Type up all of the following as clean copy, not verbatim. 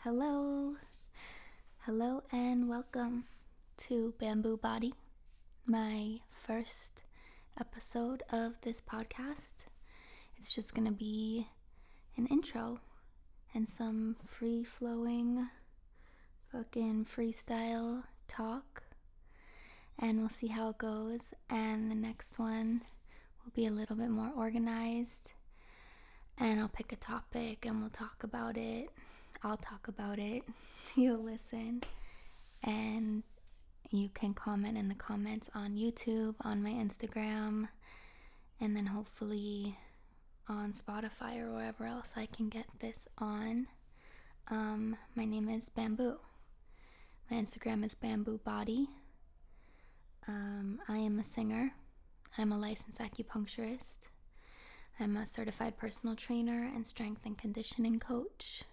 Hello, hello, and welcome to Bamboo Body, my first episode of this podcast. It's just gonna be an intro and some free flowing fucking freestyle talk, and we'll see how it goes. And the next one will be a little bit more organized, and I'll pick a topic and we'll talk about it. I'll talk about it, you'll listen, and you can comment in the comments on YouTube, on my Instagram, and then hopefully on Spotify or wherever else I can get this on. My name is Bamboo. My Instagram is Bamboo Body. I am a singer. I'm a licensed acupuncturist. I'm a certified personal trainer and strength and conditioning coach.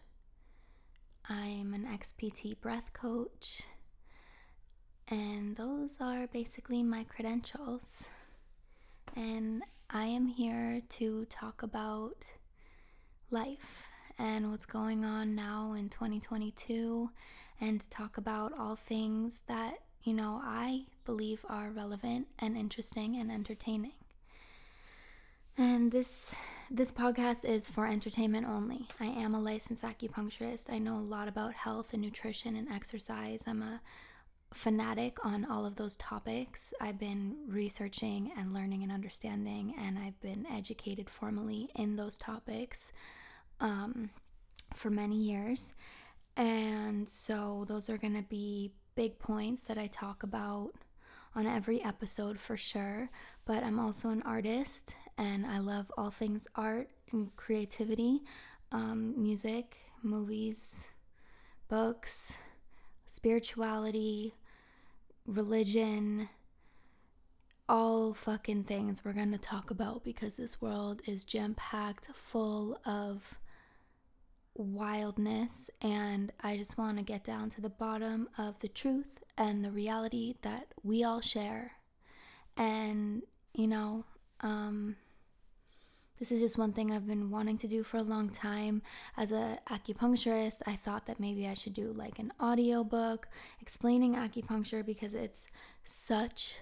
I'm an XPT breath coach, and those are basically my credentials. And I am here to talk about life and what's going on now in 2022, and to talk about all things that, I believe are relevant and interesting and entertaining. And this podcast is for entertainment only. I am a licensed acupuncturist. I know a lot about health and nutrition and exercise. I'm a fanatic on all of those topics. I've been researching and learning and understanding, and I've been educated formally in those topics for many years. And so those are going to be big points that I talk about on every episode for sure. But I'm also an artist, and I love all things art and creativity, music, movies, books, spirituality, religion, all fucking things we're gonna talk about, because this world is jam-packed full of wildness, and I just want to get down to the bottom of the truth and the reality that we all share. And this is just one thing I've been wanting to do for a long time. As an acupuncturist, I thought that maybe I should do like an audio book explaining acupuncture, because it's such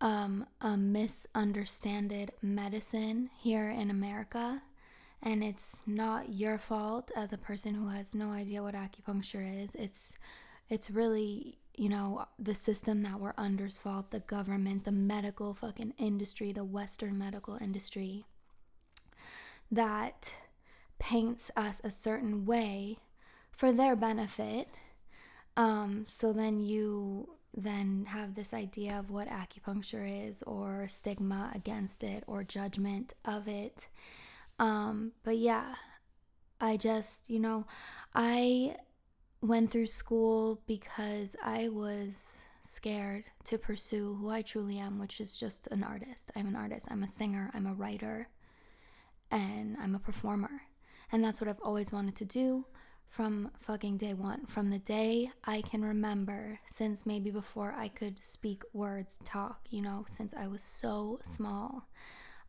a misunderstood medicine here in America. And it's not your fault as a person who has no idea what acupuncture is. It's really, the system that we're under's fault, the government, the medical fucking industry, the Western medical industry, that paints us a certain way for their benefit. So then you have this idea of what acupuncture is, or stigma against it, or judgment of it. But yeah, I just, I went through school because I was scared to pursue who I truly am, which is just an artist. I'm an artist. I'm a singer. I'm a writer. And I'm a performer. And that's what I've always wanted to do from fucking day one. From the day I can remember, since maybe before I could speak words, talk, since I was so small.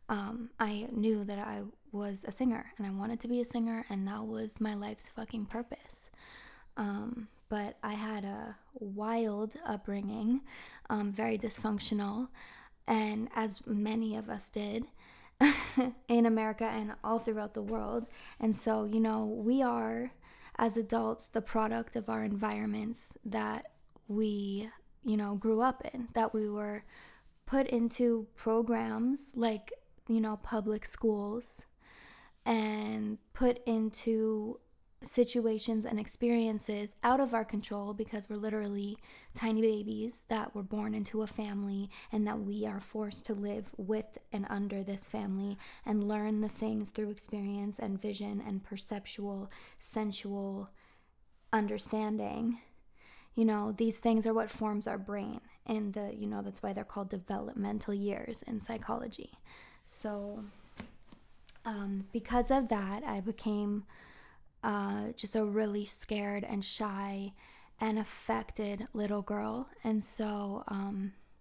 I knew that I was a singer, and I wanted to be a singer, and that was my life's fucking purpose. But I had a wild upbringing, very dysfunctional, and as many of us did in America and all throughout the world. And so, we are, as adults, the product of our environments that we, grew up in, that we were put into programs like, public schools, and put into situations and experiences out of our control, because we're literally tiny babies that were born into a family, and that we are forced to live with and under this family and learn the things through experience and vision and perceptual, sensual understanding. These things are what forms our brain, and that's why they're called developmental years in psychology. So because of that, I became just a really scared and shy and affected little girl. And so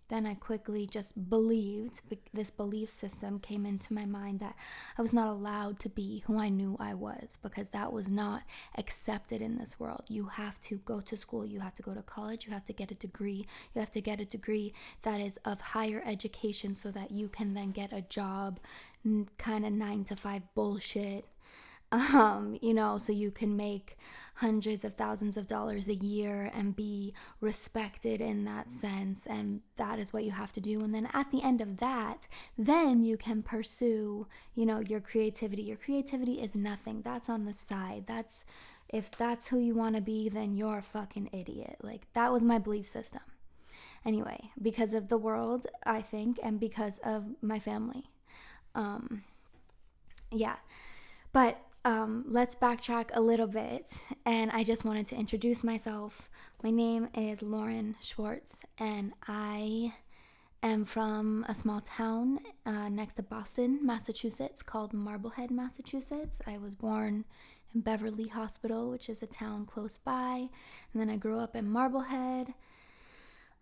then I quickly just believed, this belief system came into my mind that I was not allowed to be who I knew I was, because that was not accepted in this world. You have to go to school, you have to go to college, you have to get a degree, you have to get a degree that is of higher education so that you can then get a job, kind of 9 to 5 bullshit. So you can make hundreds of thousands of dollars a year and be respected in that sense, and that is what you have to do. And then at the end of that, then you can pursue, your creativity. Your creativity is nothing. That's on the side. If that's who you want to be, then you're a fucking idiot. Like, that was my belief system. Anyway, because of the world, I think, and because of my family. Yeah. But let's backtrack a little bit, and I just wanted to introduce myself. My name is Lauren Schwartz, and I am from a small town next to Boston, Massachusetts, called Marblehead, Massachusetts. I was born in Beverly Hospital, which is a town close by, and then I grew up in Marblehead.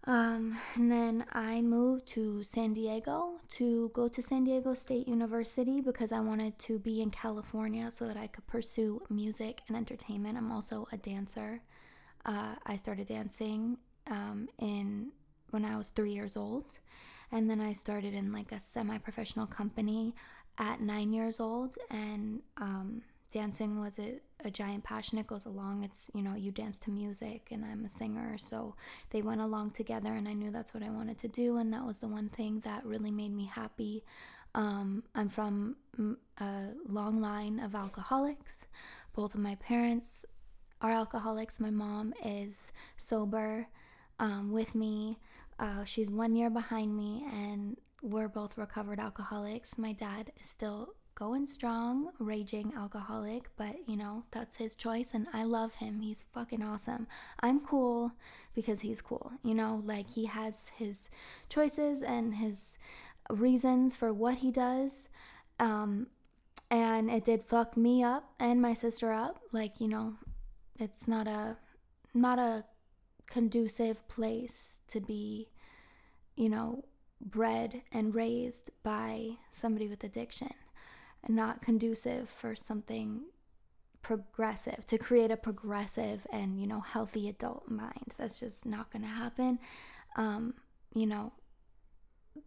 And then I moved to San Diego to go to San Diego State University because I wanted to be in California so that I could pursue music and entertainment. I'm also a dancer. I started dancing when I was 3 years old, and then I started in like a semi-professional company at 9 years old, and dancing was a giant passion. It goes along. It's, you dance to music, and I'm a singer, so they went along together, and I knew that's what I wanted to do, and that was the one thing that really made me happy. I'm from a long line of alcoholics. Both of my parents are alcoholics. My mom is sober with me. She's 1 year behind me, and we're both recovered alcoholics. My dad is still going strong, raging alcoholic, but that's his choice, and I love him. He's fucking awesome. I'm cool because he's cool. Like, he has his choices and his reasons for what he does, and it did fuck me up and my sister up. Like, it's not a conducive place to be, bred and raised by somebody with addiction. Not conducive for something progressive, to create a progressive and healthy adult mind. That's just not gonna happen.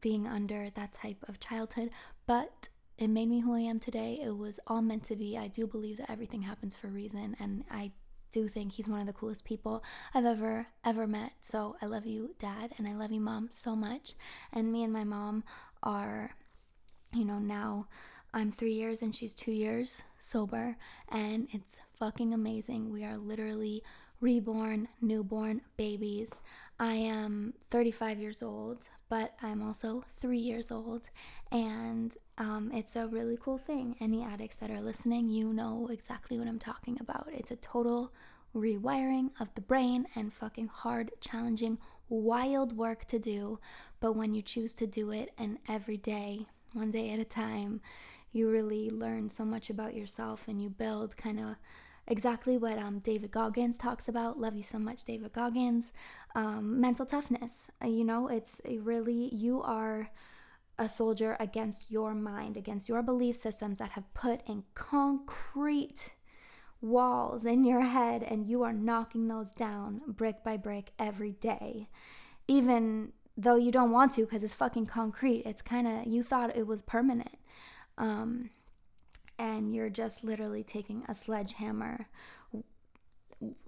Being under that type of childhood, but it made me who I am today. It was all meant to be. I do believe that everything happens for a reason, and I do think he's one of the coolest people I've ever met. So I love you, Dad, and I love you, Mom, so much. And me and my mom are, now I'm 3 years and she's 2 years sober, and it's fucking amazing. We are literally reborn, newborn babies. I am 35 years old, but I'm also 3 years old, and it's a really cool thing. Any addicts that are listening, you know exactly what I'm talking about. It's a total rewiring of the brain, and fucking hard, challenging, wild work to do, but when you choose to do it, and every day, one day at a time, you really learn so much about yourself, and you build kind of exactly what David Goggins talks about. Love you so much, David Goggins. Mental toughness. It's really, you are a soldier against your mind, against your belief systems that have put in concrete walls in your head, and you are knocking those down brick by brick every day, even though you don't want to, because it's fucking concrete. It's kind of, you thought it was permanent. And you're just literally taking a sledgehammer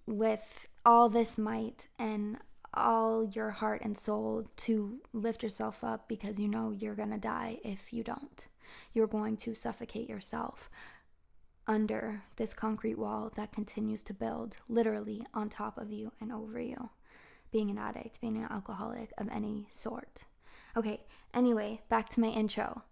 with all this might and all your heart and soul to lift yourself up, because you're gonna die if you don't. You're going to suffocate yourself under this concrete wall that continues to build literally on top of you and over you. Being an addict, being an alcoholic of any sort. Okay, anyway, back to my intro.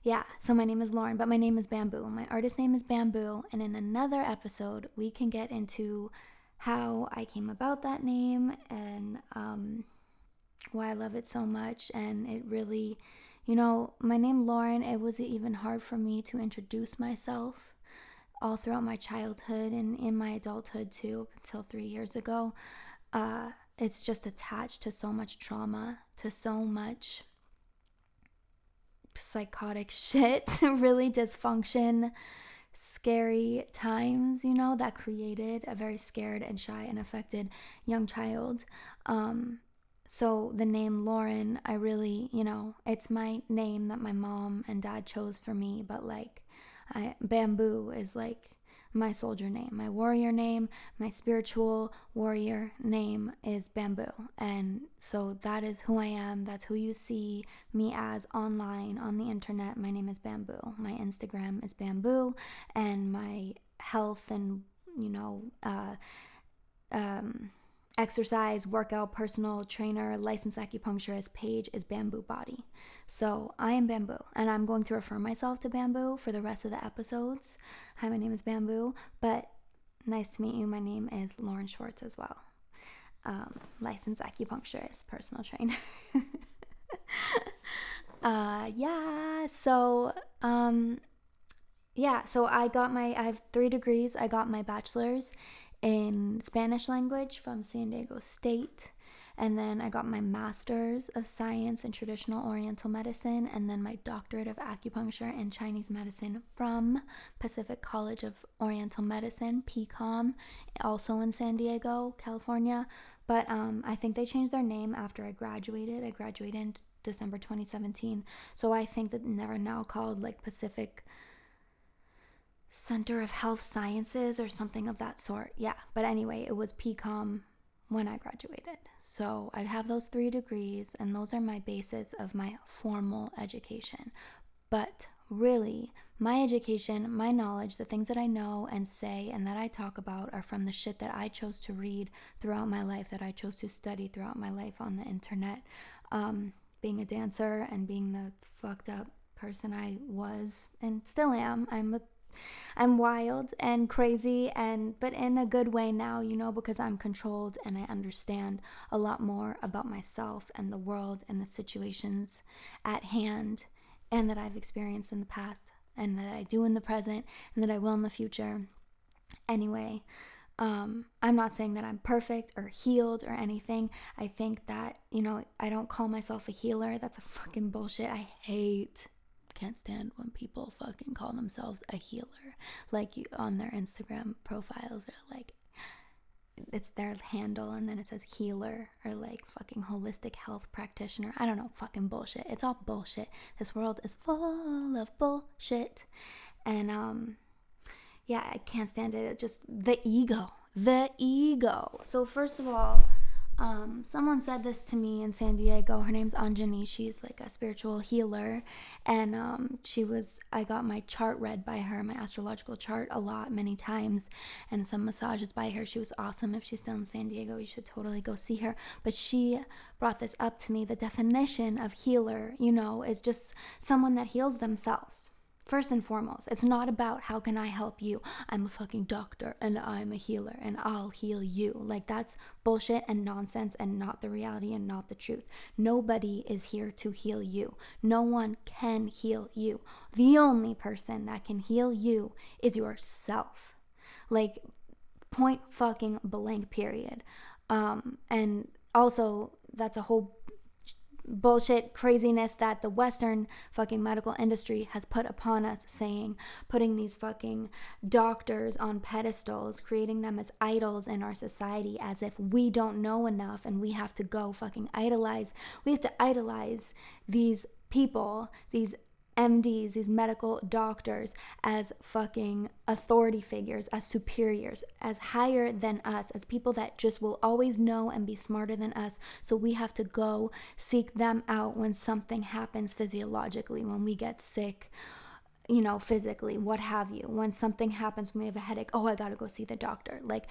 Yeah, so my name is Lauren, but my name is Bamboo. My artist name is Bamboo, and in another episode, we can get into how I came about that name, and why I love it so much. And it really, my name Lauren, it was even hard for me to introduce myself all throughout my childhood and in my adulthood too, until 3 years ago. it's just attached to so much trauma, to so much psychotic shit, really dysfunction, scary times, that created a very scared and shy and affected young child. So the name Lauren, I really, it's my name that my mom and dad chose for me, but like Bamboo is like my soldier name, my warrior name, my spiritual warrior name is Bamboo. And so that is who I am. That's who you see me as online on the internet. My name is Bamboo. My Instagram is Bamboo, and my health and exercise, workout, personal trainer, licensed acupuncturist page is Bamboo Body. So I am Bamboo, and I'm going to refer myself to Bamboo for the rest of the episodes. Hi, my name is Bamboo, but nice to meet you. My name is Lauren Schwartz as well. Licensed acupuncturist, personal trainer. So I have 3 degrees. I got my bachelor's in Spanish language from San Diego State, and then I got my master's of science in traditional oriental medicine, and then my doctorate of acupuncture and Chinese medicine from Pacific College of Oriental Medicine, PCOM, also in San Diego, California. But I think they changed their name after I graduated. I graduated in December 2017, so I think that they're now called like Pacific Center of Health Sciences or something of that sort. Yeah, but anyway, it was PCOM when I graduated. So I have those 3 degrees, and those are my basis of my formal education. But really, my education, my knowledge, the things that I know and say and that I talk about are from the shit that I chose to read throughout my life, that I chose to study throughout my life on the internet. Being a dancer and being the fucked up person I was and still am, I'm wild and crazy, but in a good way now, because I'm controlled and I understand a lot more about myself and the world and the situations at hand, and that I've experienced in the past, and that I do in the present, and that I will in the future. Anyway, I'm not saying that I'm perfect or healed or anything. I think that, I don't call myself a healer. That's a fucking bullshit. Can't stand when people fucking call themselves a healer. Like on their Instagram profiles, they're like, it's their handle and then it says healer or like fucking holistic health practitioner. I don't know, fucking bullshit. It's all bullshit. This world is full of bullshit. And I can't stand it. It just the ego. So first of all, someone said this to me in San Diego. Her name's Anjani. She's like a spiritual healer, and I got my chart read by her, my astrological chart, many times, and some massages by her. She was awesome. If she's still in San Diego, you should totally go see her. But she brought this up to me. The definition of healer, is just someone that heals themselves. First and foremost, it's not about how can I help you. I'm a fucking doctor and I'm a healer and I'll heal you. Like, that's bullshit and nonsense and not the reality and not the truth. Nobody is here to heal you. No one can heal you. The only person that can heal you is yourself. Like, point fucking blank period. And also, that's a whole bullshit craziness that the Western fucking medical industry has put upon us, putting these fucking doctors on pedestals, creating them as idols in our society, as if we don't know enough and we have to go fucking idolize. We have to idolize these people, these MDs, these medical doctors, as fucking authority figures, as superiors, as higher than us, as people that just will always know and be smarter than us. So we have to go seek them out when something happens physiologically, when we get sick, physically, what have you. When something happens, when we have a headache, I gotta go see the doctor. Like,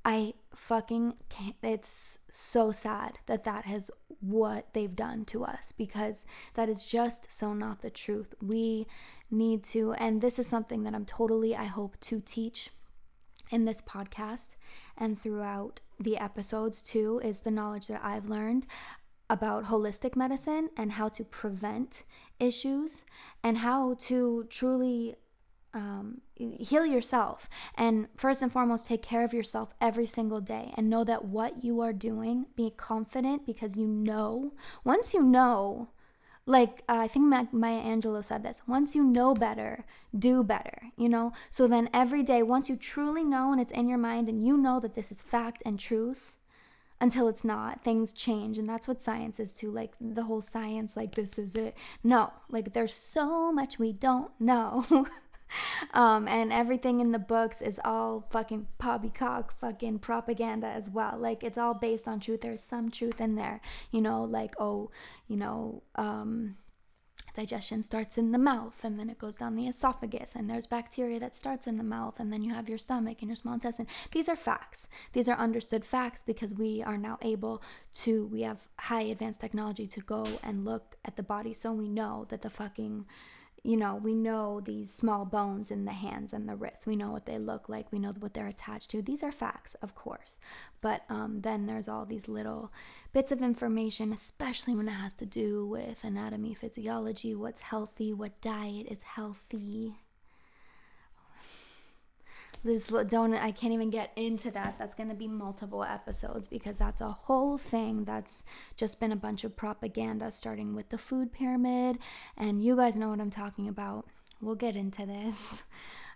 I fucking can't. It's so sad that is what they've done to us, because that is just so not the truth. We need to, and this is something that I hope to teach in this podcast and throughout the episodes too, is the knowledge that I've learned about holistic medicine and how to prevent issues and how to truly heal yourself, and first and foremost, take care of yourself every single day, and know that what you are doing, be confident, because once you know, like I think Maya Angelou said this, once you know better, do better, so then every day, once you truly know and it's in your mind and you know that this is fact and truth, until it's not, things change. And that's what science is too, like the whole science, like this is it. No, like there's so much we don't know. And everything in the books is all fucking poppycock fucking propaganda as well. Like it's all based on truth. There's some truth in there, like, digestion starts in the mouth and then it goes down the esophagus, and there's bacteria that starts in the mouth, and then you have your stomach and your small intestine. These are facts. These are understood facts, because we are now able to, we have high advanced technology to go and look at the body, so we know that the fucking, we know these small bones in the hands and the wrists. We know what they look like. We know what they're attached to. These are facts, of course. But then there's all these little bits of information, especially when it has to do with anatomy, physiology, what's healthy, what diet is healthy. I can't even get into that. That's going to be multiple episodes, because that's a whole thing that's just been a bunch of propaganda, starting with the food pyramid, and you guys know what I'm talking about. We'll get into this.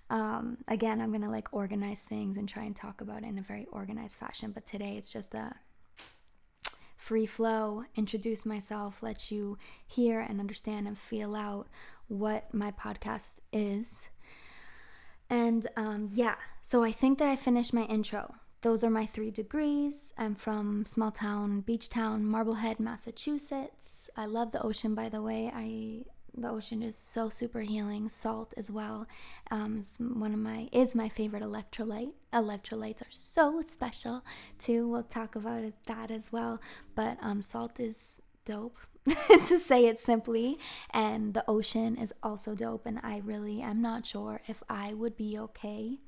Again, I'm going to like organize things and try and talk about it in a very organized fashion, but today it's just a free flow, introduce myself, let you hear and understand and feel out what my podcast is. And so I think that I finished my intro. Those are my 3 degrees. I'm from small town, beach town, Marblehead, Massachusetts. I love the ocean, by the way. The ocean is so super healing. Salt as well. Is my favorite electrolyte. Electrolytes are so special too. We'll talk about that as well. But salt is dope. To say it simply, and the ocean is also dope, and I really am not sure if I would be okay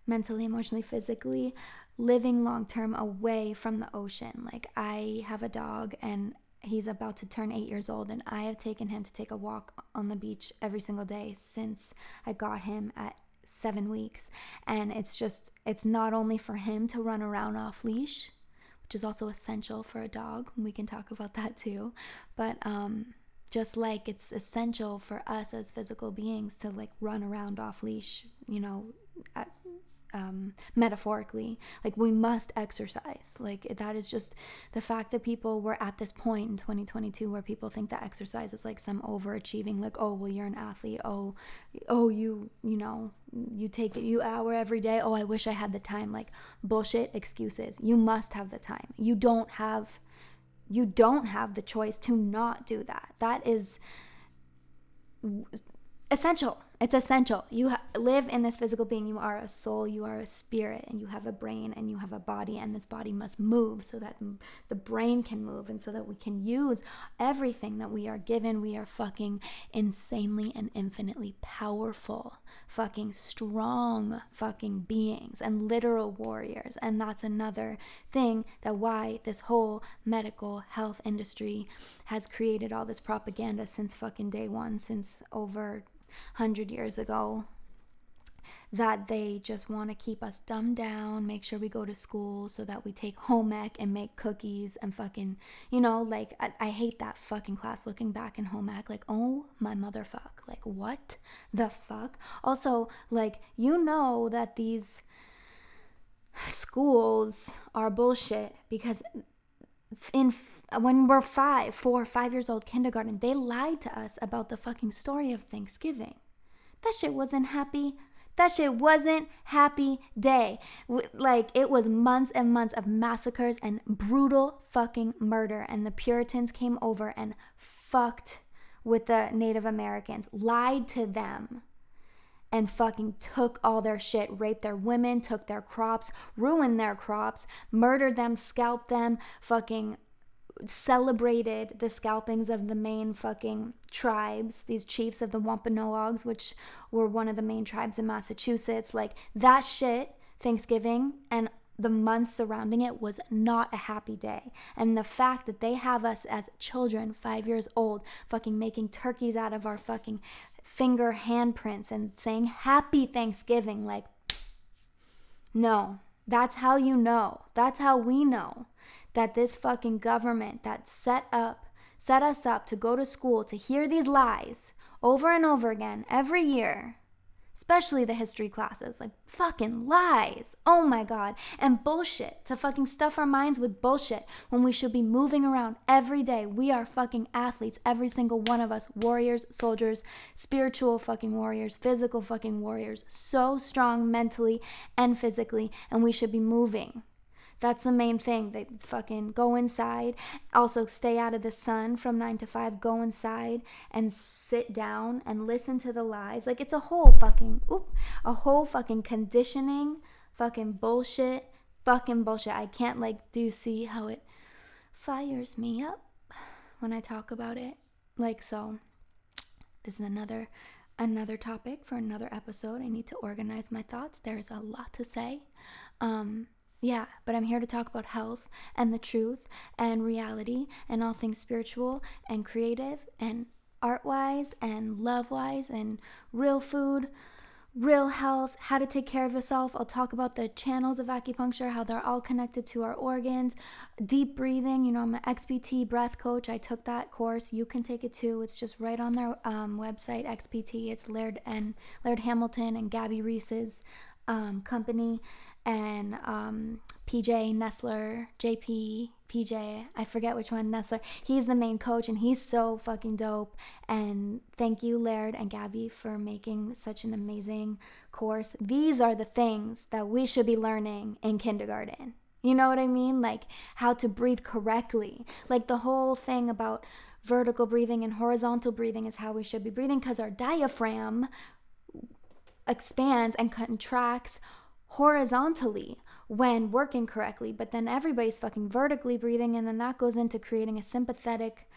mentally, emotionally, physically living long term away from the ocean. Like, I have a dog and he's about to turn 8 years old, and I have taken him to take a walk on the beach every single day since I got him at 7 weeks. And it's not only for him to run around off leash, which is also essential for a dog. We can talk about that too. But just like it's essential for us as physical beings to like run around off leash, metaphorically, like we must exercise. Like that is just the fact that we're at this point in 2022 where people think that exercise is like some overachieving, like, oh, well, you're an athlete, you take it, you hour every day, oh, I wish I had the time. Like, bullshit excuses. You must have the time. You don't have the choice to not do that. That is essential. It's essential. You live in this physical being. You are a soul, you are a spirit, and you have a brain and you have a body, and this body must move so that the brain can move, and so that we can use everything that we are given. We are fucking insanely and infinitely powerful, fucking strong fucking beings and literal warriors. And that's another thing that why this whole medical health industry has created all this propaganda since fucking day one, since over 100 years ago, that they just want to keep us dumbed down, make sure we go to school so that we take home ec and make cookies and fucking, like, I hate that fucking class. Looking back in home ec, like, oh my motherfuck, like, what the fuck? Also, like, that these schools are bullshit, because when we're 4 or 5 years old, kindergarten, they lied to us about the fucking story of Thanksgiving. That shit wasn't happy. That shit wasn't happy day. Like, it was months and months of massacres and brutal fucking murder. And the Puritans came over and fucked with the Native Americans, lied to them, and fucking took all their shit, raped their women, took their crops, ruined their crops, murdered them, scalped them, fucking celebrated the scalpings of the main fucking tribes, these chiefs of the Wampanoags, which were one of the main tribes in Massachusetts. Like, that shit, Thanksgiving, and the months surrounding it was not a happy day. And the fact that they have us as children, 5 years old, fucking making turkeys out of our fucking finger handprints and saying happy Thanksgiving, like, no, that's how you know. That's how we know that this fucking government that set us up to go to school to hear these lies over and over again every year, especially the history classes, like fucking lies. Oh my God. And bullshit, to fucking stuff our minds with bullshit when we should be moving around every day. We are fucking athletes, every single one of us, warriors, soldiers, spiritual fucking warriors, physical fucking warriors, so strong mentally and physically, and we should be moving. That's the main thing. They fucking go inside. Also, stay out of the sun from 9 to 5. Go inside and sit down and listen to the lies. Like, it's a whole fucking conditioning, fucking bullshit. I can't, like, do you see how it fires me up when I talk about it? Like, so, this is another topic for another episode. I need to organize my thoughts. There's a lot to say. Yeah, but I'm here to talk about health and the truth and reality and all things spiritual and creative and art-wise and love-wise and real food, real health, how to take care of yourself. I'll talk about the channels of acupuncture, how they're all connected to our organs, deep breathing. You know, I'm an XPT breath coach. I took that course. You can take it too. It's just right on their website, XPT. It's Laird Hamilton and Gabby Reese's company. And PJ Nestler, PJ, I forget which one, Nestler. He's the main coach, and he's so fucking dope. And thank you, Laird and Gabby, for making such an amazing course. These are the things that we should be learning in kindergarten. You know what I mean? Like how to breathe correctly. Like the whole thing about vertical breathing and horizontal breathing is how we should be breathing, because our diaphragm expands and contracts horizontally when working correctly, but then everybody's fucking vertically breathing, and then that goes into creating a sympathetic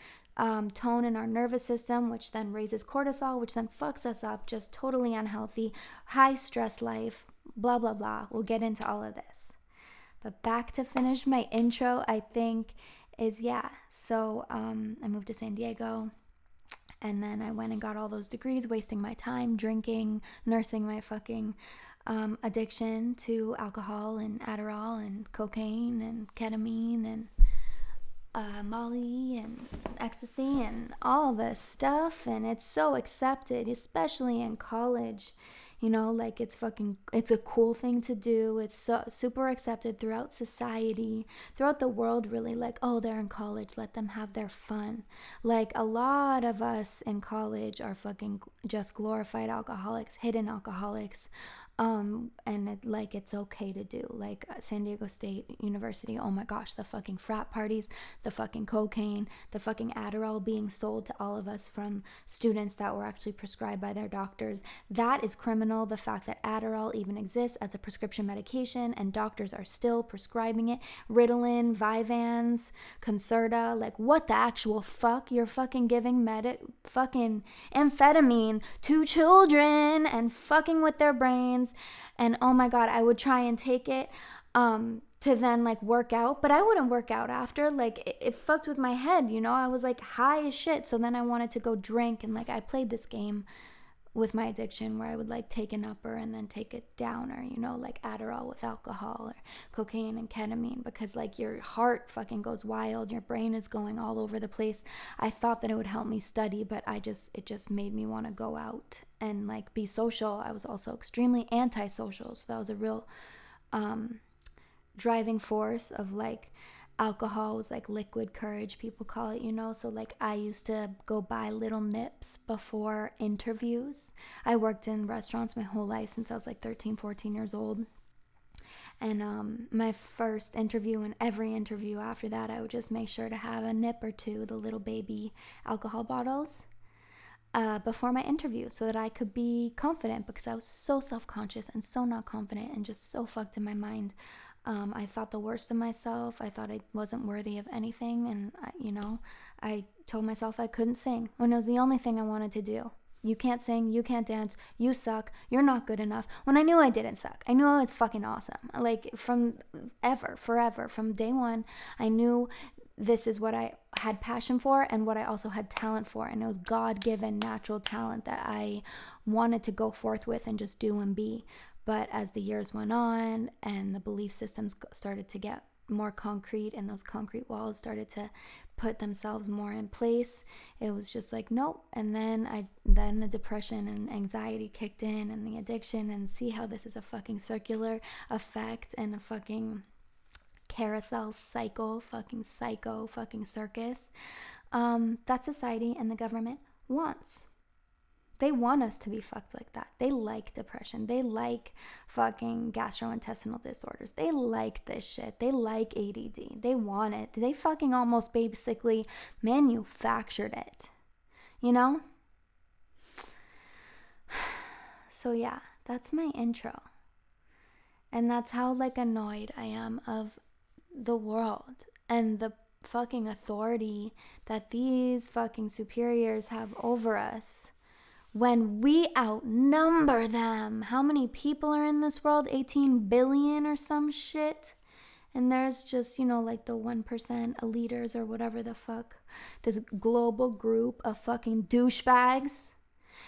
tone in our nervous system, which then raises cortisol, which then fucks us up, just totally unhealthy, high stress life, blah blah blah. We'll get into all of this, but back to finish my intro, I think is so I moved to San Diego. And then I went and got all those degrees, wasting my time drinking, nursing my fucking addiction to alcohol and Adderall and cocaine and ketamine and Molly and ecstasy and all this stuff. And it's so accepted, especially in college. You know, like it's a cool thing to do. It's so super accepted throughout society, throughout the world, really. Like, oh, they're in college, let them have their fun. Like a lot of us in college are fucking just glorified alcoholics, hidden alcoholics. And it's okay to do. Like San Diego State University, oh my gosh, the fucking frat parties, the fucking cocaine, the fucking Adderall being sold to all of us from students that were actually prescribed by their doctors. That is criminal. The fact that Adderall even exists as a prescription medication and doctors are still prescribing it. Ritalin, Vyvanse, Concerta, like what the actual fuck? You're fucking giving fucking amphetamine to children and fucking with their brains. And oh my God, I would try and take it to then like work out, but I wouldn't work out after. Like it fucked with my head, you know. I was like high as shit, so then I wanted to go drink, and like I played this game with my addiction where I would like take an upper and then take a downer, you know, like Adderall with alcohol or cocaine and ketamine, because like your heart fucking goes wild, your brain is going all over the place. I thought that it would help me study, but it just made me want to go out and like be social. I was also extremely antisocial, so that was a real driving force of like alcohol was like liquid courage, people call it, you know. So like I used to go buy little nips before interviews. I worked in restaurants my whole life since I was like 13, 14 years old. And my first interview and every interview after that, I would just make sure to have a nip or two, the little baby alcohol bottles, before my interview, so that I could be confident, because I was so self-conscious and so not confident and just so fucked in my mind. I thought the worst of myself. I thought I wasn't worthy of anything. And, I told myself I couldn't sing when it was the only thing I wanted to do. you can't sing, you can't dance, you suck, you're not good enough. When I knew I didn't suck, I knew I was fucking awesome. Like forever, from day one, I knew this is what I had passion for and what I also had talent for. And it was God-given natural talent that I wanted to go forth with and just do and be. But as the years went on and the belief systems started to get more concrete and those concrete walls started to put themselves more in place, it was just like, nope. And then the depression and anxiety kicked in and the addiction, and see how this is a fucking circular effect and a fucking carousel cycle, fucking psycho, fucking circus, that society and the government wants. They want us to be fucked like that. They like depression. They like fucking gastrointestinal disorders. They like this shit. They like ADD. They want it. They fucking almost basically manufactured it. You know? So yeah, that's my intro. And that's how like annoyed I am of the world and the fucking authority that these fucking superiors have over us when we outnumber them. How many people are in this world? 18 billion or some shit. And there's just, like the 1% eliters or whatever the fuck. This global group of fucking douchebags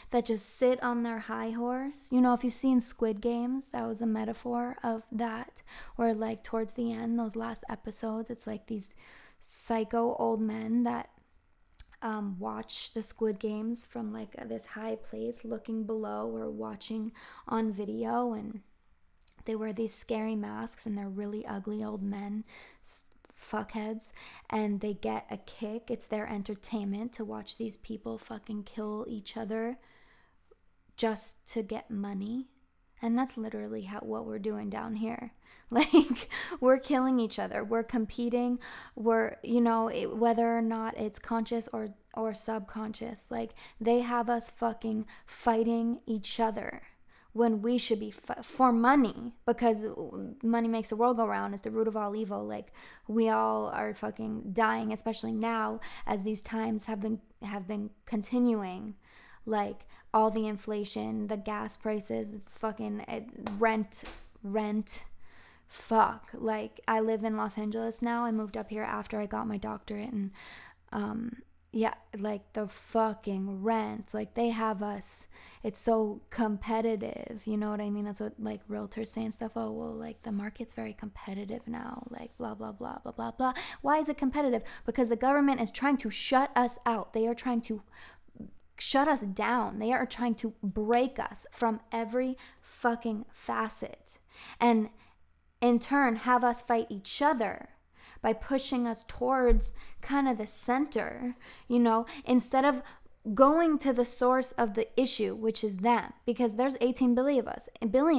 that just sit on their high horse. If you've seen Squid Games, that was a metaphor of that. Or like towards the end, those last episodes, it's like these psycho old men that watch the Squid Games from like this high place looking below or watching on video, and they wear these scary masks and they're really ugly old men, fuckheads, and they get a kick. It's their entertainment to watch these people fucking kill each other just to get money. And that's literally what we're doing down here. Like, we're killing each other. We're competing. We're, whether or not it's conscious or subconscious. Like, they have us fucking fighting each other when we should be for money, because money makes the world go round. It's the root of all evil. Like, we all are fucking dying, especially now as these times have been continuing. Like, all the inflation, the gas prices, fucking rent. Fuck. Like, I live in Los Angeles now. I moved up here after I got my doctorate, and like the fucking rent, like they have us, it's so competitive, you know what I mean? That's what like realtors say and stuff. Oh, well, like the market's very competitive now, like blah blah blah blah blah blah. Why is it competitive? Because the government is trying to shut us out. They are trying to shut us down. They are trying to break us from every fucking facet, and in turn have us fight each other by pushing us towards kind of the center, instead of going to the source of the issue, which is them, because there's 18 billion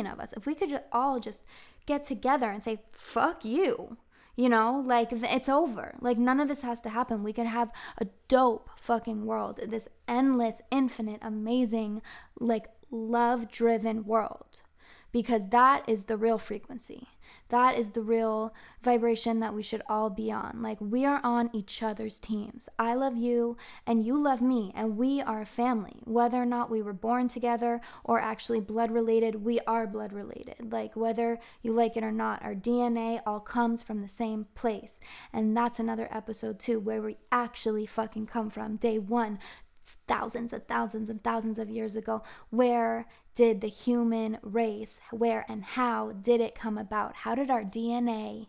of us. If we could all just get together and say, fuck you, like it's over. Like, none of this has to happen. We could have a dope fucking world, this endless, infinite, amazing, like love-driven world, because that is the real frequency. That is the real vibration that we should all be on. Like, we are on each other's teams. I love you and you love me, and we are a family. Whether or not we were born together or actually blood related, we are blood related. Like, whether you like it or not, our DNA all comes from the same place. And that's another episode too, where we actually fucking come from. Day one, thousands and thousands and thousands of years ago. Where did the human race, where and how did it come about? How did our DNA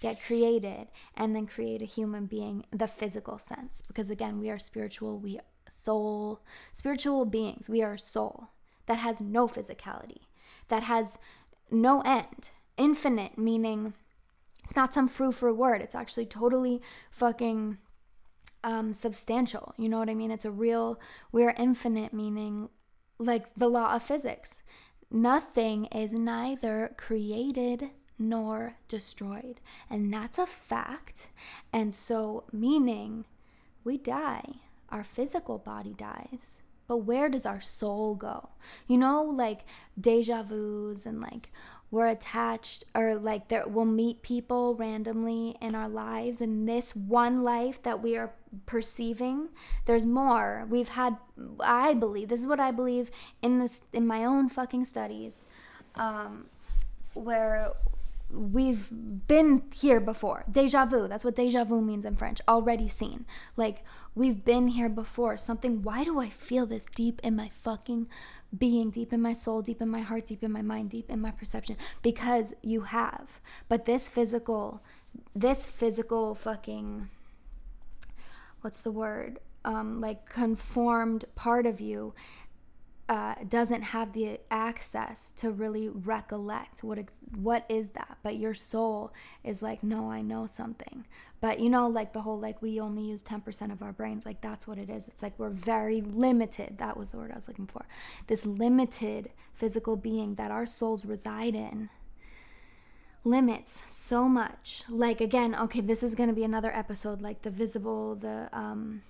get created and then create a human being, the physical sense? Because again, we are spiritual beings. We are a soul that has no physicality, that has no end. Infinite, meaning it's not some frou-frou word. It's actually totally fucking substantial. You know what I mean? It's we're infinite, meaning like the law of physics. Nothing is neither created nor destroyed. And that's a fact. And so, meaning we die. Our physical body dies. But where does our soul go? Like deja vus and like we're attached, or like we'll meet people randomly in our lives, and this one life that we are perceiving, there's more. I believe, this is what I believe in my own fucking studies, where we've been here before. Deja vu, that's what deja vu means in French. Already seen. Like, we've been here before. Why do I feel this deep in my fucking being, deep in my soul, deep in my heart, deep in my mind, deep in my perception? Because you have. But this physical fucking, what's the word? Like, conformed part of you doesn't have the access to really recollect what is that. But your soul is like, no, I know something. But like the whole, like, we only use 10% of our brains. Like, that's what it is. It's like we're very limited. That was the word I was looking for. This limited physical being that our souls reside in limits so much. Like, again, okay, this is going to be another episode, like the visible, the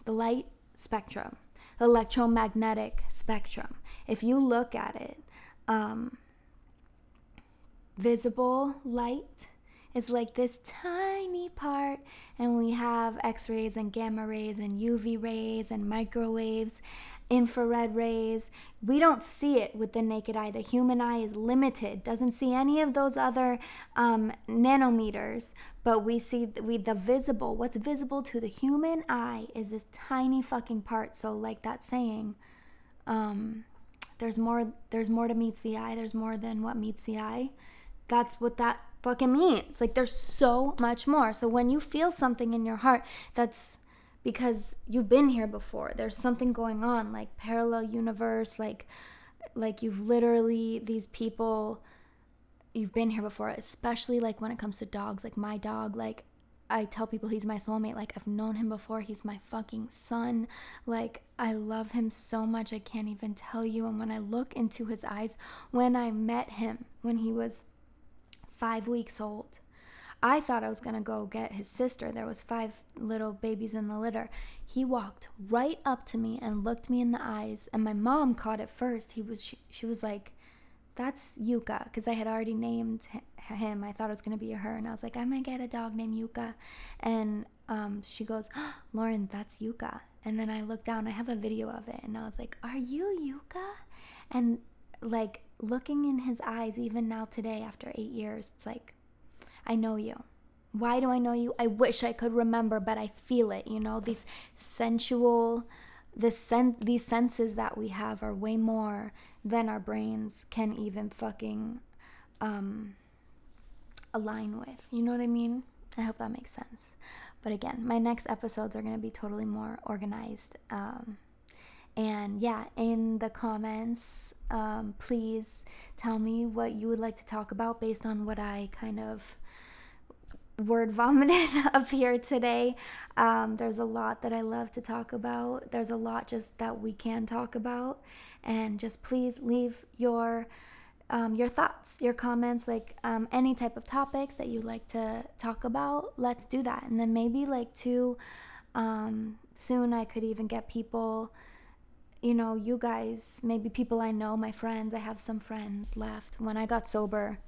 light spectrum, the electromagnetic spectrum. If you look at it, visible light is like this tiny part, and we have X-rays and gamma rays and UV rays and microwaves, infrared rays. We don't see it with the naked eye. The human eye is limited, doesn't see any of those other nanometers, but we see the visible. What's visible to the human eye is this tiny fucking part. So, like that saying, there's more to meets the eye. There's more than what meets the eye. That's what that fucking means. Like, there's so much more. So when you feel something in your heart, that's because you've been here before. There's something going on, like parallel universe, like you've literally, these people, you've been here before, especially like when it comes to dogs. Like my dog, like I tell people he's my soulmate. Like, I've known him before. He's my fucking son. Like, I love him so much, I can't even tell you. And when I look into his eyes, when I met him when he was 5 weeks old, I thought I was gonna go get his sister. There was 5 little babies in the litter. He walked right up to me and looked me in the eyes, and my mom caught it first. She was like, "That's Yuka," because I had already named him. I thought it was gonna be a her, and I was like, "I'm gonna get a dog named Yuka," and she goes, oh, "Lauren, that's Yuka." And then I looked down. I have a video of it, and I was like, "Are you Yuka?" And like, looking in his eyes, even now today after 8 years, it's like, I know you. Why do I know you? I wish I could remember, but I feel it. These sensual, these senses that we have are way more than our brains can even fucking align with. You know what I mean? I hope that makes sense. But again, my next episodes are going to be totally more organized. And yeah, in the comments, please tell me what you would like to talk about based on what I kind of word vomited up here today. There's a lot that I love to talk about. There's a lot just that we can talk about. And just please leave your thoughts, your comments, like any type of topics that you'd like to talk about. Let's do that. And then maybe like soon I could even get people, you guys, maybe people I know, my friends. I have some friends left. When I got sober,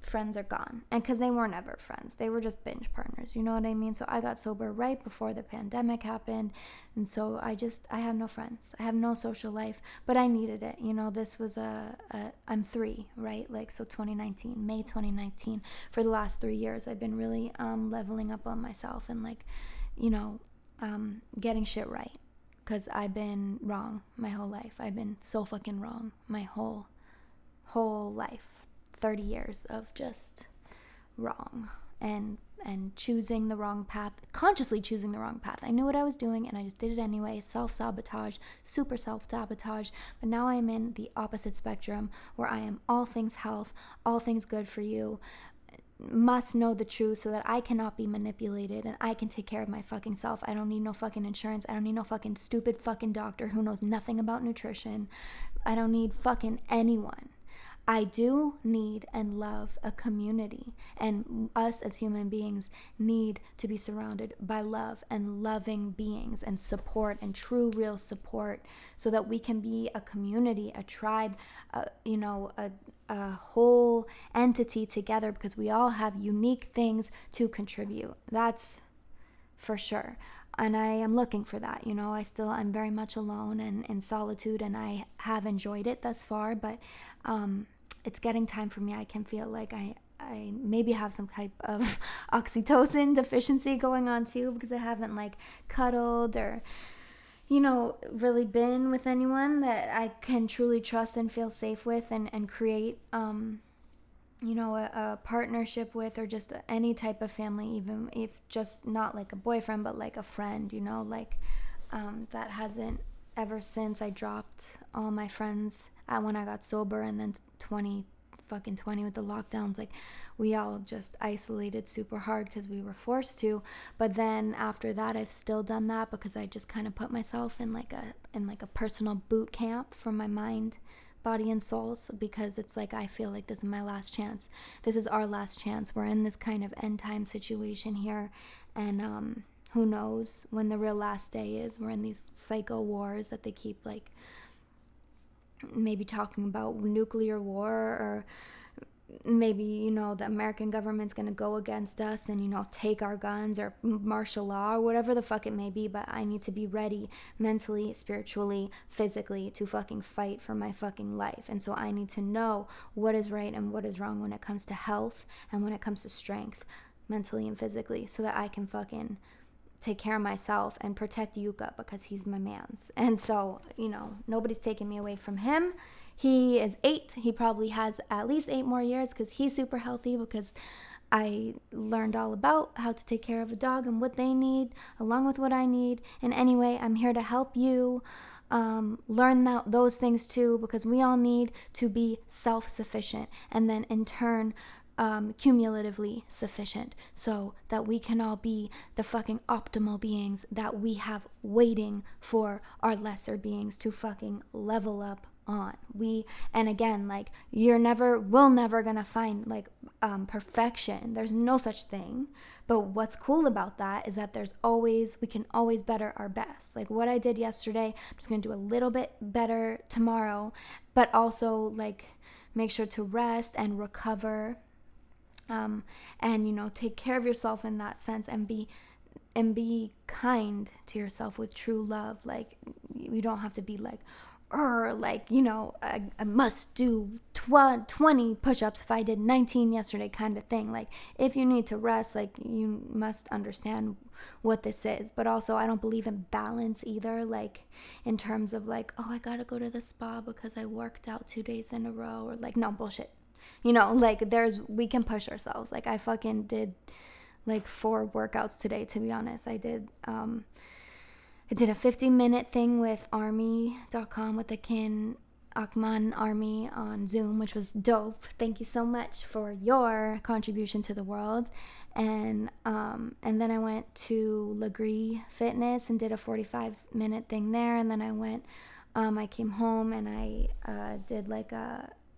friends are gone, and because they weren't ever friends, they were just binge partners, you know what I mean? So I got sober right before the pandemic happened, and so I have no friends, I have no social life, but I needed it. This was I'm 3, right? Like, so May 2019, for the last 3 years I've been really leveling up on myself and like, getting shit right, because I've been wrong my whole life. I've been so fucking wrong my whole life. 30 years of just wrong and choosing the wrong path, consciously choosing the wrong path. I knew what I was doing and I just did it anyway. Self-sabotage, super self-sabotage. But now I'm in the opposite spectrum, where I am all things health, all things good for you, must know the truth so that I cannot be manipulated and I can take care of my fucking self. I don't need no fucking insurance. I don't need no fucking stupid fucking doctor who knows nothing about nutrition. I don't need fucking anyone. I do need and love a community, and us as human beings need to be surrounded by love and loving beings and support and true real support, so that we can be a community, a tribe, a whole entity together, because we all have unique things to contribute. That's for sure. And I am looking for that. I'm very much alone and in solitude, and I have enjoyed it thus far, but it's getting time for me. I can feel like I maybe have some type of oxytocin deficiency going on too, because I haven't like cuddled or really been with anyone that I can truly trust and feel safe with, and create a partnership with, or just any type of family, even if just not like a boyfriend, but like a friend, that hasn't, ever since I dropped all my friends when I got sober, and then 2020 with the lockdowns, like we all just isolated super hard because we were forced to. But then after that, I've still done that, because I just kind of put myself in like a personal boot camp for my mind, body and soul, because it's like I feel like this is my last chance. This is our last chance. We're in this kind of end time situation here, and who knows when the real last day is. We're in these psycho wars that they keep like maybe talking about, nuclear war, or maybe the American government's gonna go against us and take our guns, or martial law, or whatever the fuck it may be. But I need to be ready mentally, spiritually, physically, to fucking fight for my fucking life. And so I need to know what is right and what is wrong when it comes to health and when it comes to strength, mentally and physically, so that I can fucking take care of myself and protect Yuka, because he's my man's. And so nobody's taking me away from him. He is 8. He probably has at least 8 more years, because he's super healthy, because I learned all about how to take care of a dog and what they need, along with what I need. And anyway, I'm here to help you learn those things too, because we all need to be self-sufficient, and then in turn cumulatively sufficient, so that we can all be the fucking optimal beings that we have waiting for our lesser beings to fucking level up on. And again, like, we're never gonna find like perfection. There's no such thing. But what's cool about that is that we can always better our best. Like what I did yesterday, I'm just gonna do a little bit better tomorrow, but also like make sure to rest and recover, and take care of yourself in that sense, and be kind to yourself with true love. Like you don't have to be like, I must do 20 push-ups if I did 19 yesterday kind of thing. Like if you need to rest, like you must understand what this is. But also I don't believe in balance either, like in terms of like, oh, I gotta go to the spa because I worked out 2 days in a row, or like, no, bullshit. Like we can push ourselves. Like I fucking did like 4 workouts today, to be honest. I did a 50-minute thing with army.com, with the Kin Akman Army on Zoom, which was dope. Thank you so much for your contribution to the world. And then I went to Legree Fitness and did a 45-minute thing there. And then I came home and I did like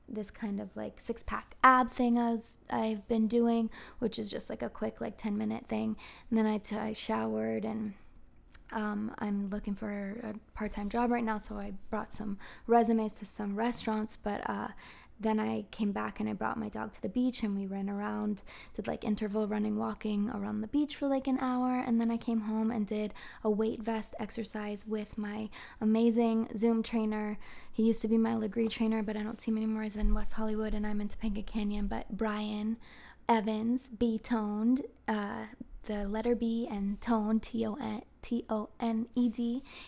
this kind of like 6-pack ab thing I've been doing, which is just like a quick like 10-minute thing. And then I showered, and I'm looking for a part-time job right now, so I brought some resumes to some restaurants. But then I came back and I brought my dog to the beach, and we ran around, did like interval running, walking around the beach for like an hour. And then I came home and did a weight vest exercise with my amazing Zoom trainer. He used to be my Legree trainer, but I don't see him anymore. He's in West Hollywood and I'm in Topanga Canyon. But Brian Evans, B-toned, the letter B and tone, Toned.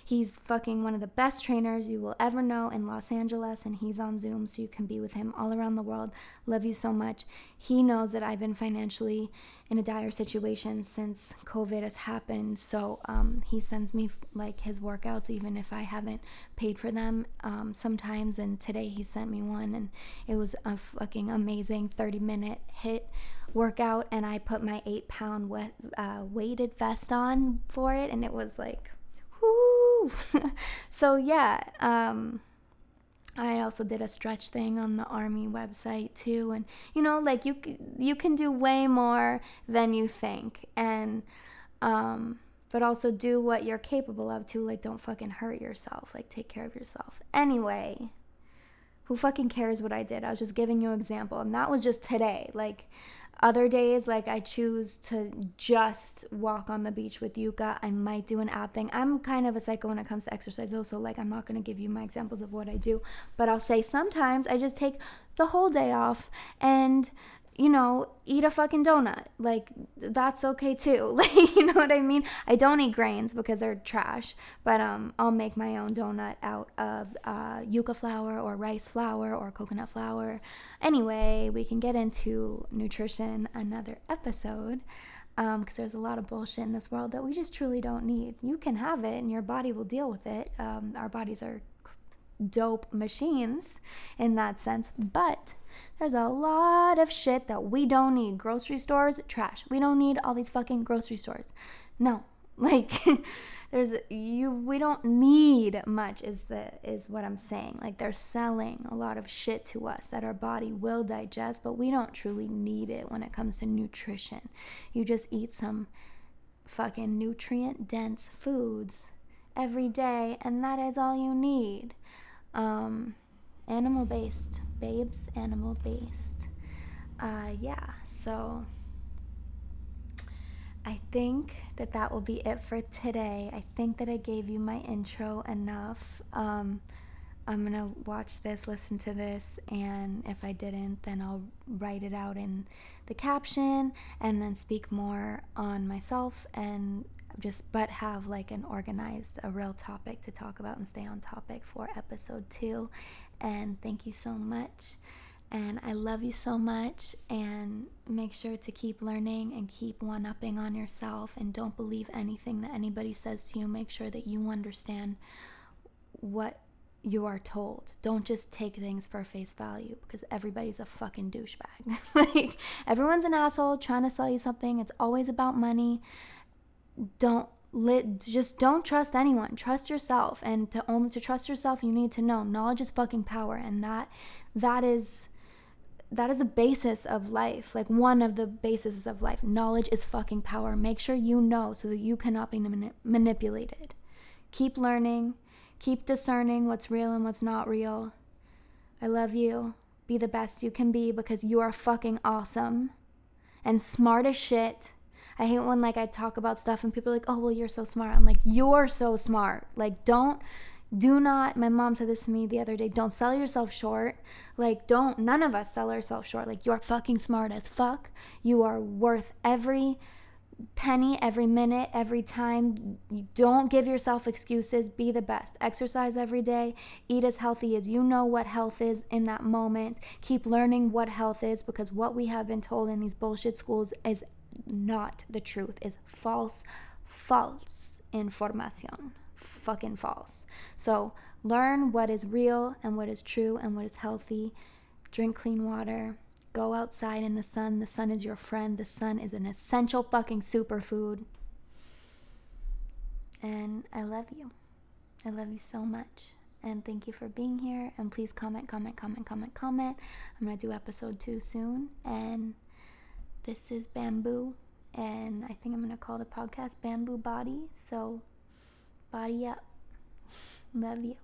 He's fucking one of the best trainers you will ever know in Los Angeles, and he's on Zoom, so you can be with him all around the world. Love you so much. He knows that I've been financially in a dire situation since COVID has happened, so he sends me like his workouts even if I haven't paid for them sometimes. And today he sent me one, and it was a fucking amazing 30-minute HIIT workout, and I put my 8-pound weighted vest on for it, and it was like, whoo. So yeah, I also did a stretch thing on the Army website too, and you know, like you can do way more than you think, and but also do what you're capable of too. Like, don't fucking hurt yourself. Like, take care of yourself. Anyway, who fucking cares what I did? I was just giving you an example, and that was just today. Like, other days, like, I choose to just walk on the beach with Yuka. I might do an ab thing. I'm kind of a psycho when it comes to exercise, though, so, like, I'm not going to give you my examples of what I do. But I'll say sometimes I just take the whole day off and, you know, eat a fucking donut. Like, that's okay too. Like, you know what I mean? I don't eat grains because they're trash, but I'll make my own donut out of yucca flour or rice flour or coconut flour. Anyway, we can get into nutrition another episode, because there's a lot of bullshit in this world that we just truly don't need. You can have it and your body will deal with it. Our bodies are dope machines in that sense, but there's a lot of shit that we don't need. Grocery stores, trash. We don't need all these fucking grocery stores. No, like we don't need much is what I'm saying. Like, they're selling a lot of shit to us that our body will digest, but we don't truly need it when it comes to nutrition. You just eat some fucking nutrient dense foods every day, and that is all you need. Animal based, babes, animal based. Yeah, so I think that will be it for today. I think that I gave you my intro enough. I'm gonna watch this, listen to this, and if I didn't, then I'll write it out in the caption and then speak more on myself and but have like a real topic to talk about and stay on topic for episode 2. And thank you so much, and I love you so much, and make sure to keep learning and keep one-upping on yourself, and don't believe anything that anybody says to you. Make sure that you understand what you are told. Don't just take things for face value, because everybody's a fucking douchebag. Like, everyone's an asshole trying to sell you something. It's always about money. Just don't trust anyone. Trust yourself, and to trust yourself, you need to know knowledge is fucking power, and that is a basis of life. Like, one of the bases of life. Knowledge is fucking power. Make sure you know so that you cannot be manipulated. Keep learning. Keep discerning what's real and what's not real. I love you. Be the best you can be, because you are fucking awesome and smart as shit. I hate when, like, I talk about stuff and people are like, oh, well, you're so smart. I'm like, you're so smart. Like, do not, my mom said this to me the other day, don't sell yourself short. Like, none of us sell ourselves short. Like, you're fucking smart as fuck. You are worth every penny, every minute, every time. You don't give yourself excuses. Be the best. Exercise every day. Eat as healthy as you know what health is in that moment. Keep learning what health is, because what we have been told in these bullshit schools is not the truth. Is false information. Fucking false. So learn what is real and what is true and what is healthy. Drink clean water. Go outside in the sun. The sun is your friend. The sun is an essential fucking superfood. And I love you. I love you so much. And thank you for being here. And please comment. I'm going to do episode 2 soon. And this is Bamboo. And I think I'm going to call the podcast Bamboo Body. So, body up. Love you.